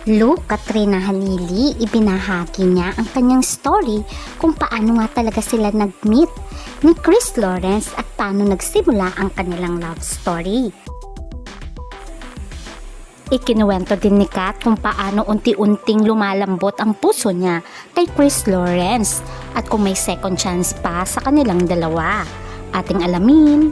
Look, Katrina Halili, ibinahagi niya ang kanyang story kung paano nga talaga sila nag-meet ni Chris Lawrence at paano nagsimula ang kanilang love story. Ikinuwento din ni Kat kung paano unti-unting lumalambot ang puso niya kay Chris Lawrence at kung may second chance pa sa kanilang dalawa. Ating alamin.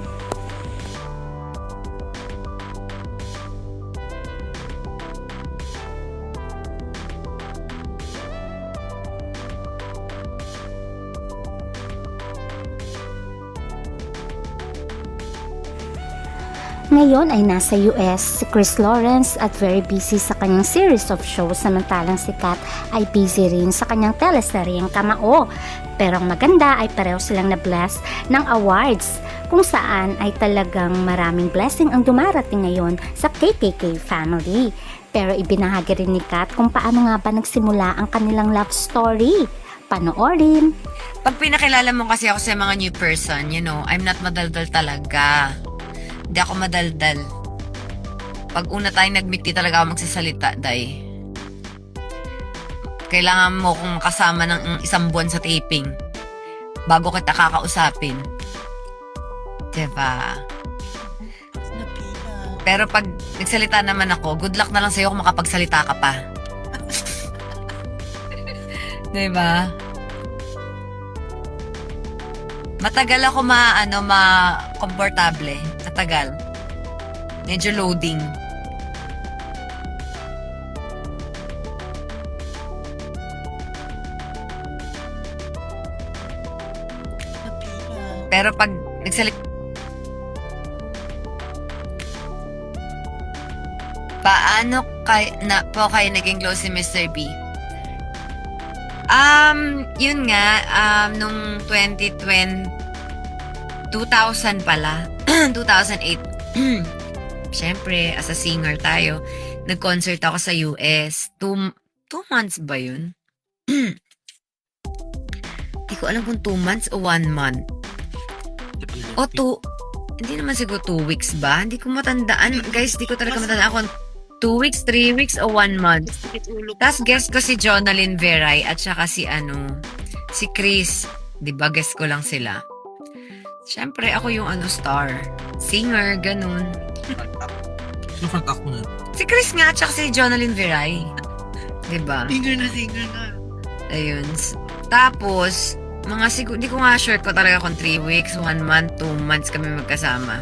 Ngayon ay nasa US si Chris Lawrence at very busy sa kanyang series of shows, samantalang si Kat ay busy rin sa kanyang teleseryeng Kamao. Pero ang maganda ay pareho silang na-bless ng awards kung saan ay talagang maraming blessing ang dumarating ngayon sa KKK family. Pero ibinahagi rin ni Kat kung paano nga ba nagsimula ang kanilang love story. Panoorin. Pag pinakilala mo kasi ako sa mga new person, I'm not madaldal talaga. Hindi ako madaldal. Pag una tayong nag-meet, di talaga ako magsasalita, day. Kailangan mo kong kasama ng isang buwan sa taping bago kita kakausapin. Diba? Pero pag nagsalita naman ako, good luck na lang sa'yo kung makapagsalita ka pa. Diba? Matagal ako komportable. Matagal. Medyo loading. Pero pag paano po kayo naging close si Mr. B? Yun nga, nung 2020, 2000 pala, 2008, syempre, as a singer tayo, nag-concert ako sa US. 2 months ba yun? Hindi ko alam kung 2 months o 1 month. O 2, hindi naman siguro 2 weeks ba? Hindi ko matandaan. Guys, hindi ko talaga matandaan kung 2 weeks, 3 weeks, o 1 month. Tapos guest ko si Jonalyn Veray at saka si Chris. Diba, guest ko lang sila. Siyempre, ako yung star. Singer, ganun. Sino front ako na? Si Chris nga at saka si Jonalyn Veray. Diba? Singer na. Ayun. Tapos, hindi ko nga sure ko talaga kung 3 weeks, 1 month, 2 months kami magkasama.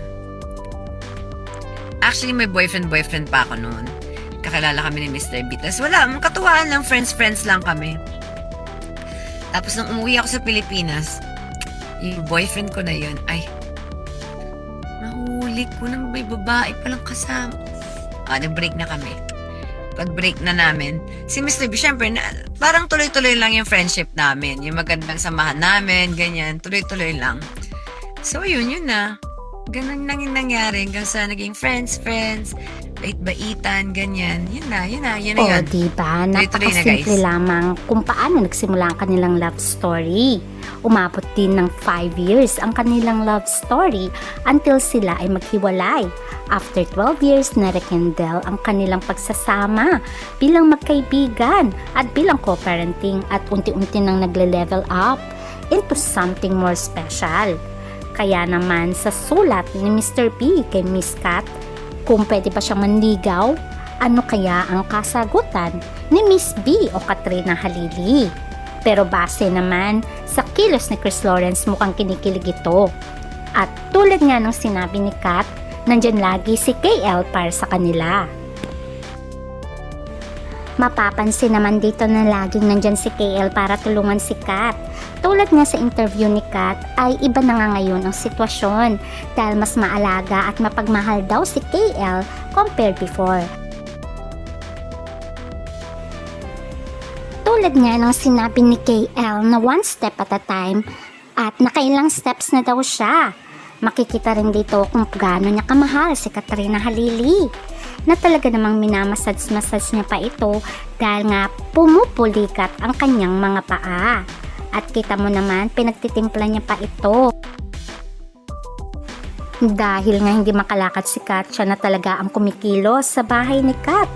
Actually, may boyfriend pa ako noon. Kakilala kami ni Mr. B. Tapos wala, katuwaan lang, friends lang kami. Tapos nung umuwi ako sa Pilipinas, yung boyfriend ko na yun, ay, nahuli ko na may babae palang kasama. Nag-break na kami. Pag-break na namin, si Mr. B, syempre, parang tuloy-tuloy lang yung friendship namin. Yung magandang samahan namin, ganyan, tuloy-tuloy lang. So, yun na. Ganun lang yung nangyari hanggang sa naging friends, bait-baitan, ganyan. Yun na yun. O, diba? Napakasimple lamang kung paano nagsimula ang kanilang love story. Umabot din ng 5 years ang kanilang love story until sila ay maghiwalay. After 12 years, na-rekindle ang kanilang pagsasama bilang magkaibigan at bilang co-parenting at unti-unti nang nagle-level up into something more special. Kaya naman sa sulat ni Mr. B kay Miss Kat, kung pwede pa siyang manligaw, ano kaya ang kasagutan ni Miss B o Katrina Halili? Pero base naman sa kilos ni Chris Lawrence, mukhang kinikilig ito. At tulad nga ng sinabi ni Kat, nandyan lagi si KL para sa kanila. Mapapansin naman dito na laging nandyan si KL para tulungan si Kat. Tulad nga sa interview ni Kat ay iba na nga ngayon ang sitwasyon dahil mas maalaga at mapagmahal daw si KL compared before. Tulad nga ng sinabi ni KL na one step at a time at nakailang steps na daw siya. Makikita rin dito kung gaano niya kamahal si Katrina Halili na talaga namang minamassage niya pa ito dahil nga pumupulikat ang kanyang mga paa. At kita mo naman, pinagtitimpla niya pa ito. Dahil nga hindi makalakad si Kat, siya na talaga ang kumikilos sa bahay ni Kat.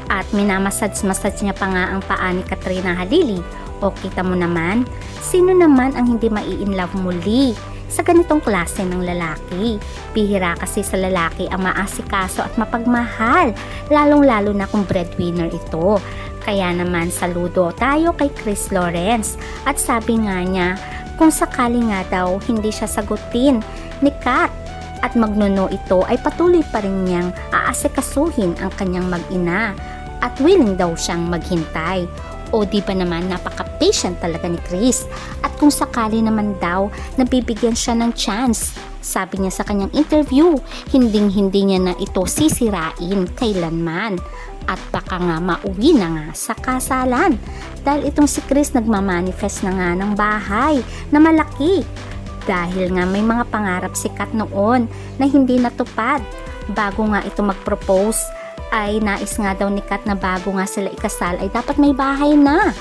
At minamassage niya pa nga ang paa ni Katrina Halili. O kita mo naman, sino naman ang hindi mai-inlove muli sa ganitong klase ng lalaki? Bihira kasi sa lalaki ang maasikaso at mapagmahal, lalong-lalo na kung breadwinner ito. Kaya naman saludo tayo kay Chris Lawrence. At sabi nga niya, kung sakali nga daw hindi siya sagutin ni Kat at magnuno ito, ay patuloy pa rin niyang aasikasuhin ang kanyang mag-ina at willing daw siyang maghintay. O di ba naman napaka-patient talaga ni Chris. At kung sakali naman daw nabibigyan siya ng chance, sabi niya sa kanyang interview, hinding-hindi niya na ito sisirain kailanman. At baka nga mauwi na nga sa kasalan. Dahil itong si Chris nagmamanifest na nga ng bahay na malaki. Dahil nga may mga pangarap si Kat noon na hindi natupad. Bago nga ito mag-propose, ay nais nga daw ni Kat na bago nga sila ikasal ay dapat may bahay na.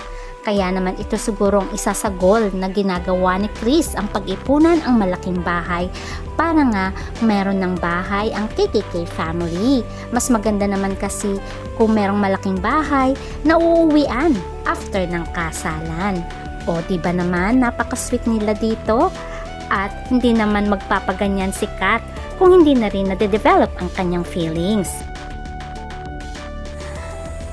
Kaya naman ito siguro ang isa sa goal na ginagawa ni Chris, ang pag-ipunan ang malaking bahay para nga meron ng bahay ang KKK family. Mas maganda naman kasi kung merong malaking bahay na uuwian after ng kasalan. O diba naman napaka-sweet nila dito at hindi naman magpapaganyan si Kat kung hindi na rin nade-develop ang kanyang feelings.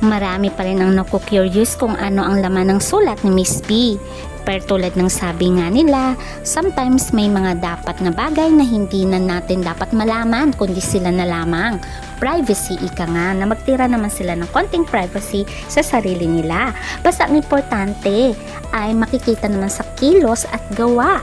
Marami pa rin ang naku-curious kung ano ang laman ng sulat ni Miss B. Pero tulad ng sabi nga nila, sometimes may mga dapat na bagay na hindi na natin dapat malaman kundi sila na lamang. Privacy, ika nga, na magtira naman sila ng konting privacy sa sarili nila. Basta ang importante ay makikita naman sa kilos at gawa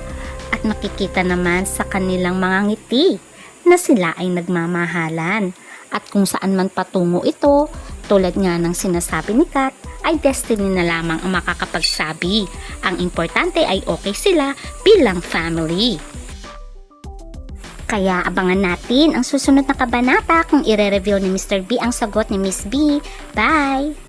at makikita naman sa kanilang mga ngiti na sila ay nagmamahalan. At kung saan man patungo ito, tulad nga ng sinasabi ni Kat, ay destiny na lamang ang makakapagsabi. Ang importante ay okay sila bilang family. Kaya abangan natin ang susunod na kabanata kung ire-reveal ni Mr. B ang sagot ni Miss B. Bye!